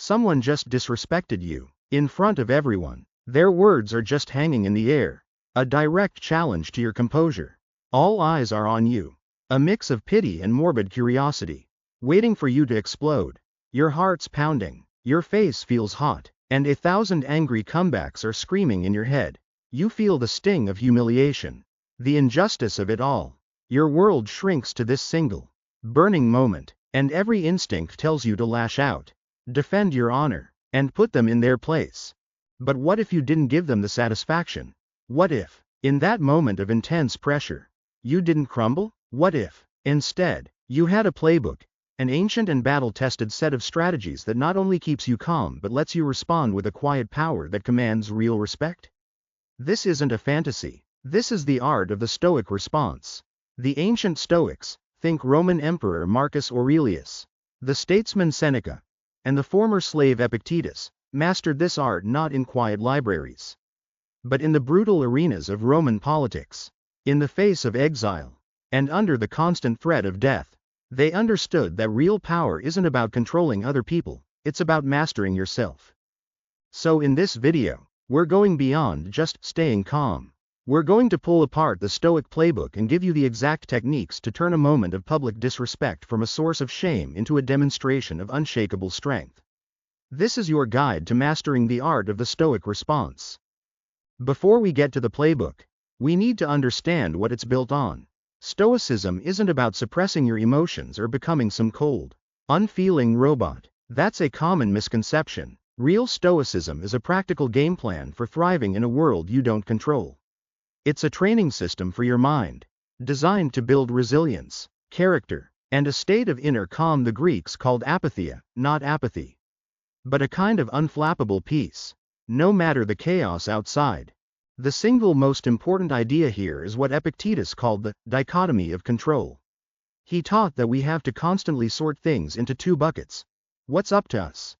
Someone just disrespected you, in front of everyone. Their words are just hanging in the air. A direct challenge to your composure. All eyes are on you. A mix of pity and morbid curiosity. Waiting for you to explode. Your heart's pounding. Your face feels hot. And 1,000 angry comebacks are screaming in your head. You feel the sting of humiliation. The injustice of it all. Your world shrinks to this single, burning moment. And every instinct tells you to lash out. Defend your honor. And put them in their place. But what if you didn't give them the satisfaction? What if, in that moment of intense pressure, you didn't crumble? What if, instead, you had a playbook, an ancient and battle-tested set of strategies that not only keeps you calm but lets you respond with a quiet power that commands real respect? This isn't a fantasy. This is the art of the Stoic response. The ancient Stoics, think Roman Emperor Marcus Aurelius, the statesman Seneca, and the former slave Epictetus, mastered this art not in quiet libraries, but in the brutal arenas of Roman politics. In the face of exile, and under the constant threat of death, they understood that real power isn't about controlling other people, it's about mastering yourself. So in this video, we're going beyond just staying calm. We're going to pull apart the Stoic playbook and give you the exact techniques to turn a moment of public disrespect from a source of shame into a demonstration of unshakable strength. This is your guide to mastering the art of the Stoic response. Before we get to the playbook, we need to understand what it's built on. Stoicism isn't about suppressing your emotions or becoming some cold, unfeeling robot. That's a common misconception. Real Stoicism is a practical game plan for thriving in a world you don't control. It's a training system for your mind, designed to build resilience, character, and a state of inner calm the Greeks called apatheia, not apathy, but a kind of unflappable peace, no matter the chaos outside. The single most important idea here is what Epictetus called the dichotomy of control. He taught that we have to constantly sort things into two buckets: what's up to us,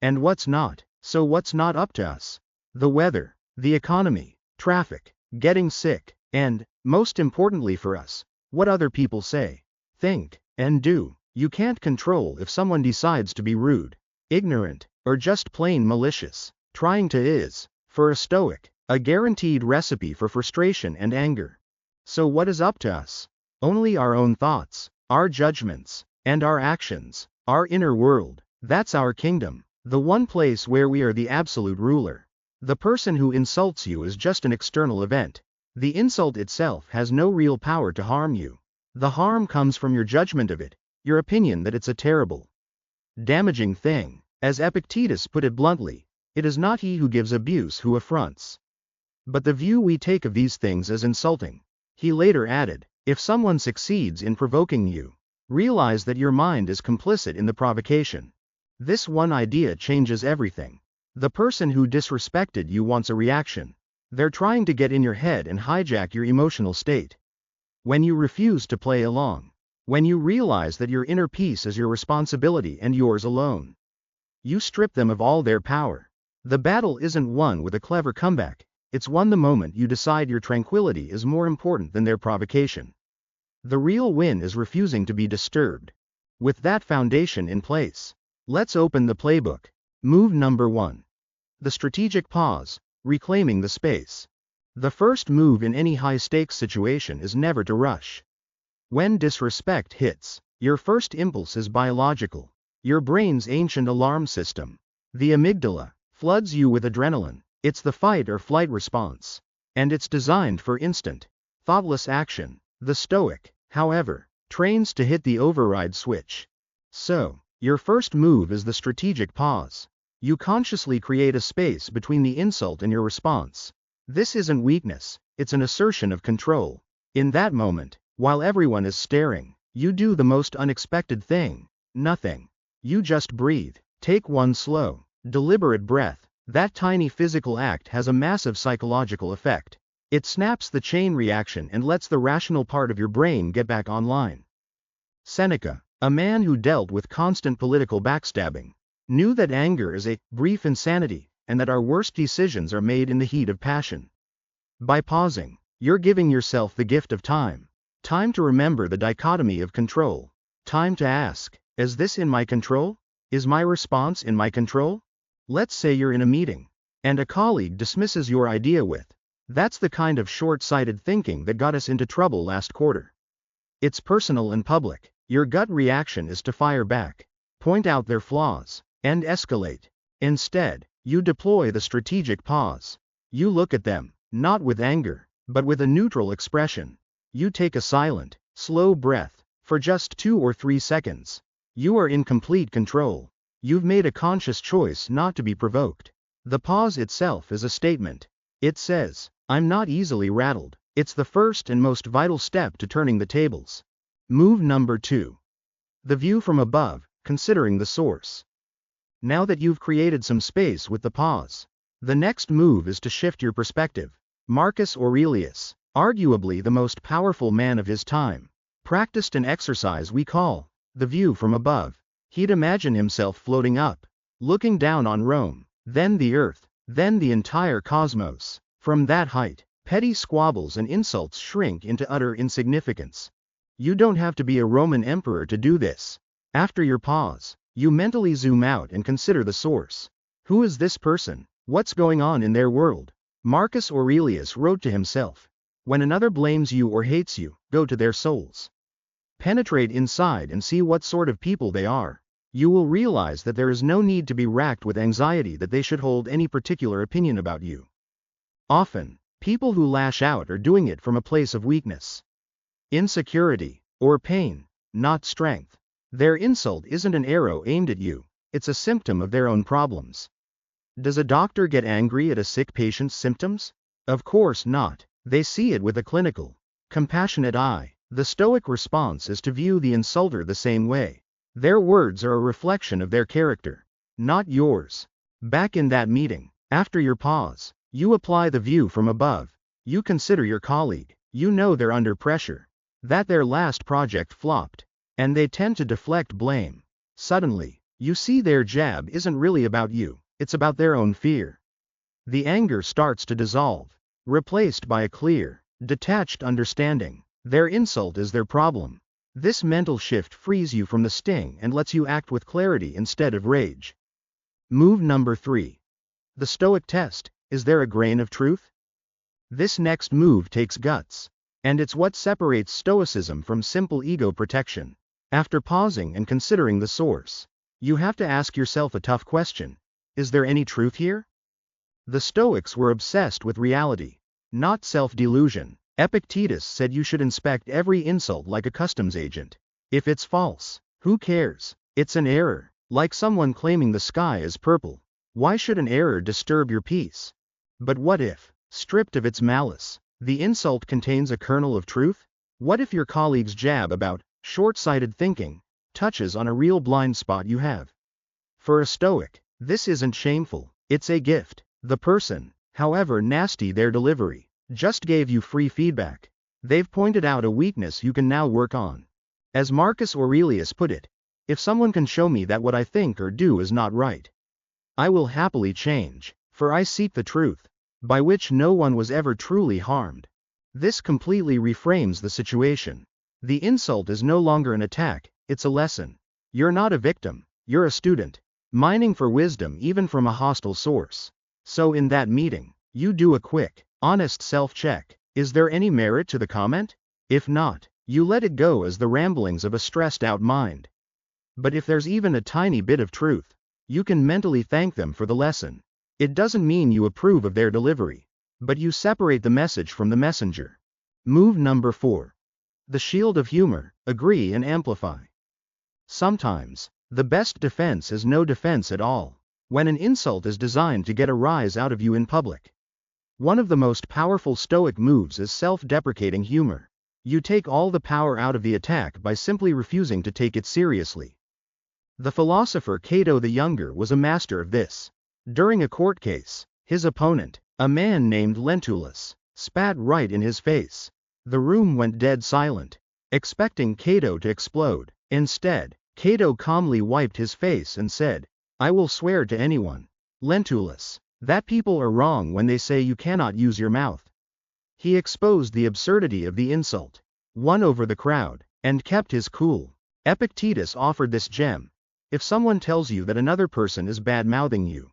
and what's not. So what's not up to us? The weather, the economy, traffic, getting sick, and, most importantly for us, what other people say, think, and do. You can't control if someone decides to be rude, ignorant, or just plain malicious. Trying to is, for a Stoic, a guaranteed recipe for frustration and anger. So what is up to us? Only our own thoughts, our judgments, and our actions. Our inner world. That's our kingdom. The one place where we are the absolute ruler. The person who insults you is just an external event. The insult itself has no real power to harm you. The harm comes from your judgment of it, your opinion that it's a terrible, damaging thing. As Epictetus put it bluntly, it is not he who gives abuse who affronts, but the view we take of these things as insulting. He later added, if someone succeeds in provoking you, realize that your mind is complicit in the provocation. This one idea changes everything. The person who disrespected you wants a reaction. They're trying to get in your head and hijack your emotional state. When you refuse to play along, when you realize that your inner peace is your responsibility and yours alone, you strip them of all their power. The battle isn't won with a clever comeback, it's won the moment you decide your tranquility is more important than their provocation. The real win is refusing to be disturbed. With that foundation in place, let's open the playbook. Move number 1. The strategic pause, reclaiming the space. The first move in any high-stakes situation is never to rush. When disrespect hits, your first impulse is biological. Your brain's ancient alarm system, the amygdala, floods you with adrenaline. It's the fight or flight response, and it's designed for instant, thoughtless action. The Stoic, however, trains to hit the override switch. So, your first move is the strategic pause. You consciously create a space between the insult and your response. This isn't weakness, it's an assertion of control. In that moment, while everyone is staring, you do the most unexpected thing: nothing. You just breathe. Take one slow, deliberate breath. That tiny physical act has a massive psychological effect. It snaps the chain reaction and lets the rational part of your brain get back online. Seneca, a man who dealt with constant political backstabbing, knew that anger is a brief insanity, and that our worst decisions are made in the heat of passion. By pausing, you're giving yourself the gift of time. Time to remember the dichotomy of control. Time to ask, is this in my control? Is my response in my control? Let's say you're in a meeting, and a colleague dismisses your idea with, "That's the kind of short-sighted thinking that got us into trouble last quarter." It's personal and public. Your gut reaction is to fire back, point out their flaws, and escalate. Instead, you deploy the strategic pause. You look at them, not with anger, but with a neutral expression. You take a silent, slow breath, for just 2 or 3 seconds. You are in complete control. You've made a conscious choice not to be provoked. The pause itself is a statement. It says, "I'm not easily rattled." It's the first and most vital step to turning the tables. Move number 2. The view from above, considering the source. Now that you've created some space with the pause, the next move is to shift your perspective. Marcus Aurelius, arguably the most powerful man of his time, practiced an exercise we call the view from above. He'd imagine himself floating up, looking down on Rome, then the earth, then the entire cosmos. From that height, petty squabbles and insults shrink into utter insignificance. You don't have to be a Roman emperor to do this. After your pause, you mentally zoom out and consider the source. Who is this person? What's going on in their world? Marcus Aurelius wrote to himself, "When another blames you or hates you, go to their souls. Penetrate inside and see what sort of people they are. You will realize that there is no need to be racked with anxiety that they should hold any particular opinion about you." Often, people who lash out are doing it from a place of weakness, insecurity, or pain, not strength. Their insult isn't an arrow aimed at you, it's a symptom of their own problems. Does a doctor get angry at a sick patient's symptoms? Of course not. They see it with a clinical, compassionate eye. The Stoic response is to view the insulter the same way. Their words are a reflection of their character, not yours. Back in that meeting, after your pause, you apply the view from above. You consider your colleague. You know they're under pressure, that their last project flopped, and they tend to deflect blame. Suddenly, you see their jab isn't really about you, it's about their own fear. The anger starts to dissolve, replaced by a clear, detached understanding. Their insult is their problem. This mental shift frees you from the sting and lets you act with clarity instead of rage. Move number 3. The Stoic test. Is there a grain of truth? This next move takes guts, and it's what separates Stoicism from simple ego protection. After pausing and considering the source, you have to ask yourself a tough question. Is there any truth here? The Stoics were obsessed with reality, not self-delusion. Epictetus said you should inspect every insult like a customs agent. If it's false, who cares? It's an error, like someone claiming the sky is purple. Why should an error disturb your peace? But what if, stripped of its malice, the insult contains a kernel of truth? What if your colleague's jab about short-sighted thinking touches on a real blind spot you have? For a Stoic, this isn't shameful, it's a gift. The person, however nasty their delivery, just gave you free feedback. They've pointed out a weakness you can now work on. As Marcus Aurelius put it, if someone can show me that what I think or do is not right, I will happily change, for I seek the truth, by which no one was ever truly harmed. This completely reframes the situation. The insult is no longer an attack, it's a lesson. You're not a victim, you're a student, mining for wisdom even from a hostile source. So in that meeting, you do a quick, honest self-check. Is there any merit to the comment? If not, you let it go as the ramblings of a stressed-out mind. But if there's even a tiny bit of truth, you can mentally thank them for the lesson. It doesn't mean you approve of their delivery, but you separate the message from the messenger. Move number 4. The shield of humor. Agree and amplify. Sometimes, the best defense is no defense at all. When an insult is designed to get a rise out of you in public. One of the most powerful Stoic moves is self-deprecating humor. You take all the power out of the attack by simply refusing to take it seriously. The philosopher Cato the Younger was a master of this. During a court case, his opponent, a man named Lentulus, spat right in his face. The room went dead silent, expecting Cato to explode. Instead, Cato calmly wiped his face and said, "I will swear to anyone, Lentulus, that people are wrong when they say you cannot use your mouth." He exposed the absurdity of the insult, won over the crowd, and kept his cool. Epictetus offered this gem. If someone tells you that another person is bad-mouthing you,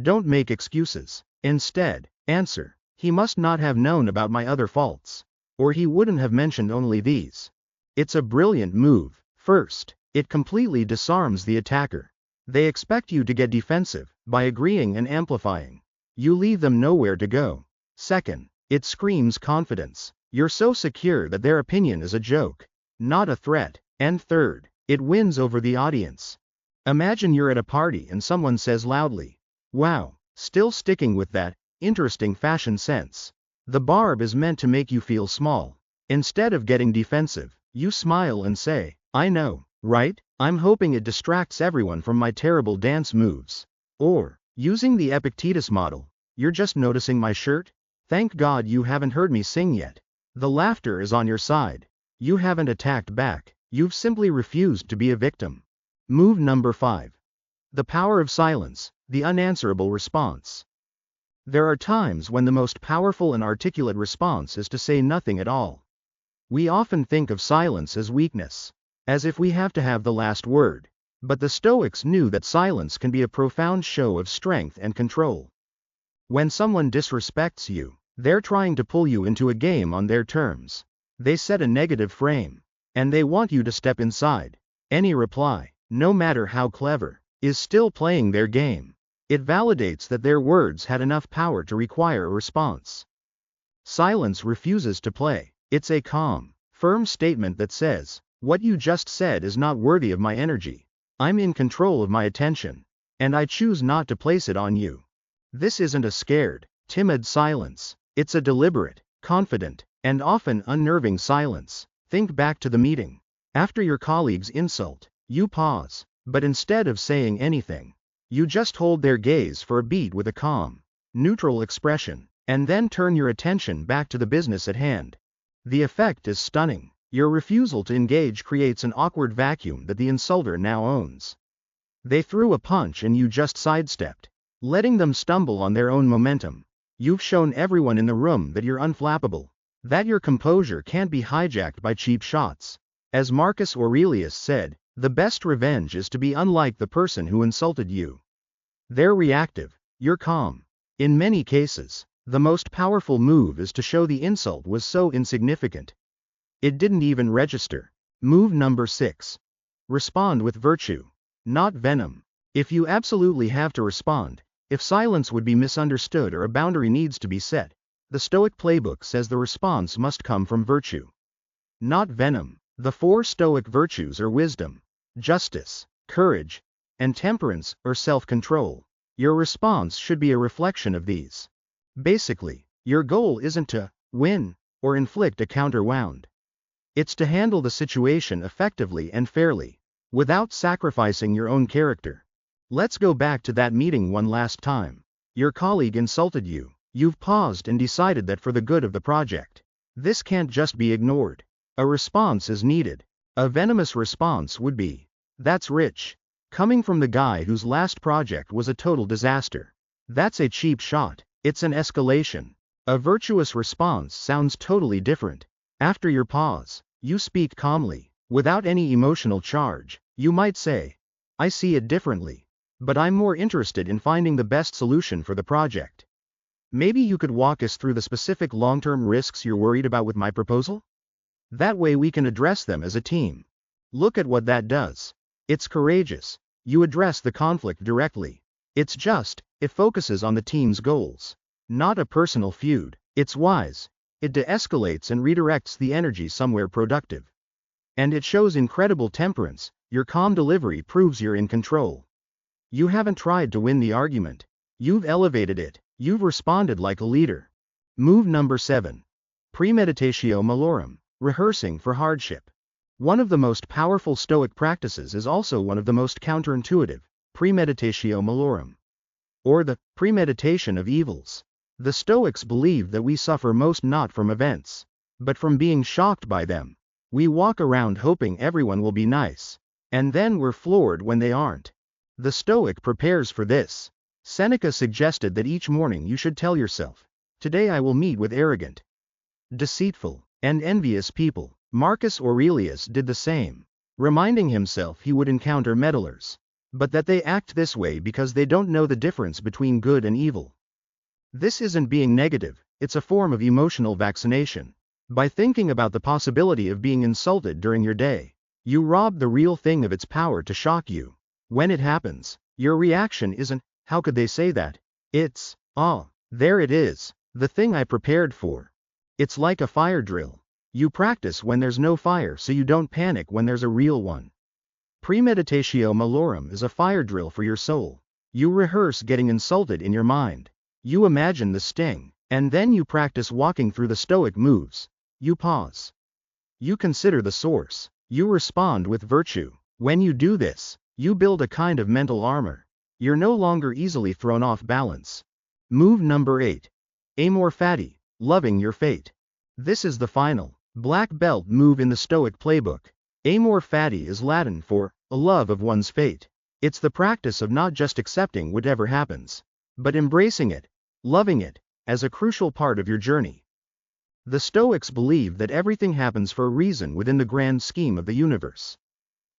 don't make excuses. Instead, answer, he must not have known about my other faults. Or he wouldn't have mentioned only these. It's a brilliant move. First, it completely disarms the attacker. They expect you to get defensive. By agreeing and amplifying, you leave them nowhere to go. Second, it screams confidence. You're so secure that their opinion is a joke, not a threat. And third, it wins over the audience. Imagine you're at a party and someone says loudly, "Wow, still sticking with that interesting fashion sense." The barb is meant to make you feel small. Instead of getting defensive, you smile and say, "I know, right? I'm hoping it distracts everyone from my terrible dance moves." Or, using the Epictetus model, "You're just noticing my shirt? Thank God you haven't heard me sing yet." The laughter is on your side. You haven't attacked back, you've simply refused to be a victim. Move number 5. The power of silence, the unanswerable response. There are times when the most powerful and articulate response is to say nothing at all. We often think of silence as weakness, as if we have to have the last word. But the Stoics knew that silence can be a profound show of strength and control. When someone disrespects you, they're trying to pull you into a game on their terms. They set a negative frame, and they want you to step inside. Any reply, no matter how clever, is still playing their game. It validates that their words had enough power to require a response. Silence refuses to play. It's a calm, firm statement that says, "What you just said is not worthy of my energy. I'm in control of my attention, and I choose not to place it on you." This isn't a scared, timid silence. It's a deliberate, confident, and often unnerving silence. Think back to the meeting. After your colleague's insult, you pause, but instead of saying anything, you just hold their gaze for a beat with a calm, neutral expression, and then turn your attention back to the business at hand. The effect is stunning. Your refusal to engage creates an awkward vacuum that the insulter now owns. They threw a punch and you just sidestepped, letting them stumble on their own momentum. You've shown everyone in the room that you're unflappable, that your composure can't be hijacked by cheap shots. As Marcus Aurelius said, the best revenge is to be unlike the person who insulted you. They're reactive, you're calm. In many cases, the most powerful move is to show the insult was so insignificant it didn't even register. Move number 6. Respond with virtue, not venom. If you absolutely have to respond, if silence would be misunderstood or a boundary needs to be set, the Stoic playbook says the response must come from virtue, not venom. The 4 Stoic virtues are wisdom, justice, courage, and temperance or self-control. Your response should be a reflection of these. Basically, your goal isn't to win or inflict a counter-wound. It's to handle the situation effectively and fairly, without sacrificing your own character. Let's go back to that meeting one last time. Your colleague insulted you. You've paused and decided that for the good of the project, this can't just be ignored. A response is needed. A venomous response would be, "That's rich," coming from the guy whose last project was a total disaster. That's a cheap shot. It's an escalation. A virtuous response sounds totally different. After your pause, you speak calmly, without any emotional charge. You might say, "I see it differently, but I'm more interested in finding the best solution for the project. Maybe you could walk us through the specific long-term risks you're worried about with my proposal? That way we can address them as a team." Look at what that does. It's courageous. You address the conflict directly. It's just, it focuses on the team's goals, not a personal feud. It's wise. It de-escalates and redirects the energy somewhere productive. And it shows incredible temperance. Your calm delivery proves you're in control. You haven't tried to win the argument. You've elevated it. You've responded like a leader. Move number 7. Premeditatio malorum, rehearsing for hardship. One of the most powerful Stoic practices is also one of the most counterintuitive, premeditatio malorum, or the premeditation of evils. The Stoics believed that we suffer most not from events, but from being shocked by them. We walk around hoping everyone will be nice, and then we're floored when they aren't. The Stoic prepares for this. Seneca suggested that each morning you should tell yourself, "Today I will meet with arrogant, deceitful, and envious people." Marcus Aurelius did the same. reminding himself he would encounter meddlers, but that they act this way because they don't know the difference between good and evil. This isn't being negative, it's a form of emotional vaccination. By thinking about the possibility of being insulted during your day, you rob the real thing of its power to shock you. When it happens, your reaction isn't, "How could they say that?" It's, "Oh, there it is, the thing I prepared for." It's like a fire drill. You practice when there's no fire so you don't panic when there's a real one. Premeditatio malorum is a fire drill for your soul. You rehearse getting insulted in your mind. You imagine the sting, and then you practice walking through the Stoic moves. You pause. You consider the source. You respond with virtue. When you do this, you build a kind of mental armor. You're no longer easily thrown off balance. Move number 8. Amor fati, loving your fate. This is the final, black belt move in the Stoic playbook. Amor fati is Latin for, a love of one's fate. It's the practice of not just accepting whatever happens, but embracing it, loving it, as a crucial part of your journey. The Stoics believe that everything happens for a reason within the grand scheme of the universe.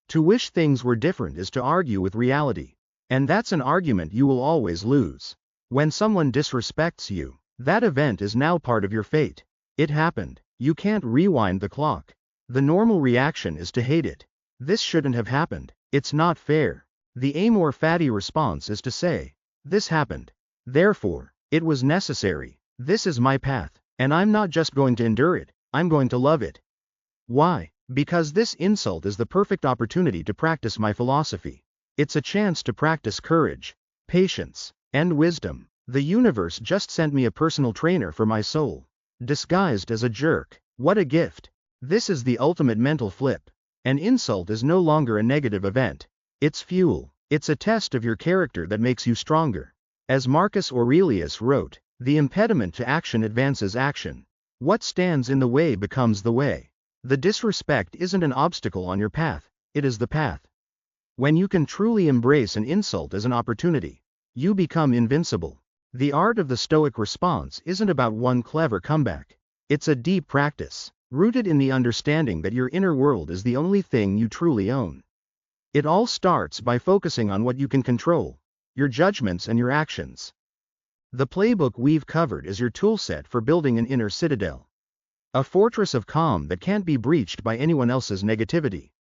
To wish things were different is to argue with reality, and that's an argument you will always lose. When someone disrespects you, that event is now part of your fate. It happened, you can't rewind the clock. The normal reaction is to hate it. This shouldn't have happened, it's not fair. The amor fati response is to say, this happened, therefore, it was necessary, this is my path, and I'm not just going to endure it, I'm going to love it. Why? Because this insult is the perfect opportunity to practice my philosophy. It's a chance to practice courage, patience, and wisdom. The universe just sent me a personal trainer for my soul, disguised as a jerk. What a gift. This is the ultimate mental flip. An insult is no longer a negative event. It's fuel. It's a test of your character that makes you stronger. As Marcus Aurelius wrote, the impediment to action advances action. What stands in the way becomes the way. The disrespect isn't an obstacle on your path, it is the path. When you can truly embrace an insult as an opportunity, you become invincible. The art of the Stoic response isn't about one clever comeback. It's a deep practice, rooted in the understanding that your inner world is the only thing you truly own. It all starts by focusing on what you can control, your judgments and your actions. The playbook we've covered is your toolset for building an inner citadel. A fortress of calm that can't be breached by anyone else's negativity.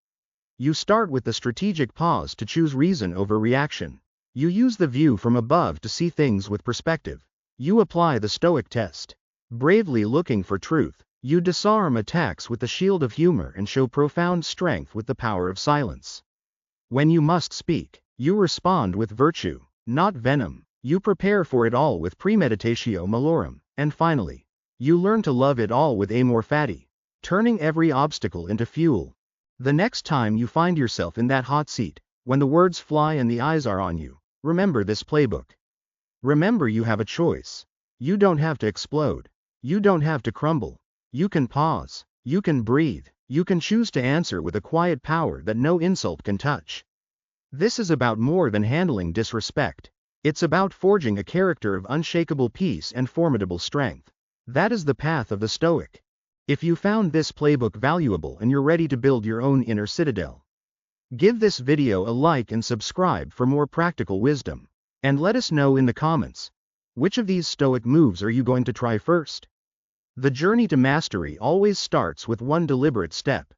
You start with the strategic pause to choose reason over reaction. You use the view from above to see things with perspective. You apply the Stoic test. Bravely looking for truth, you disarm attacks with the shield of humor and show profound strength with the power of silence. When you must speak, you respond with virtue, not venom. You prepare for it all with premeditatio malorum, and finally, you learn to love it all with amor fati, turning every obstacle into fuel. The next time you find yourself in that hot seat, when the words fly and the eyes are on you, remember this playbook. Remember you have a choice. You don't have to explode. You don't have to crumble. You can pause. You can breathe. You can choose to answer with a quiet power that no insult can touch. This is about more than handling disrespect. It's about forging a character of unshakable peace and formidable strength. That is the path of the Stoic. If you found this playbook valuable and you're ready to build your own inner citadel, give this video a like and subscribe for more practical wisdom. And let us know in the comments, which of these Stoic moves are you going to try first? The journey to mastery always starts with one deliberate step.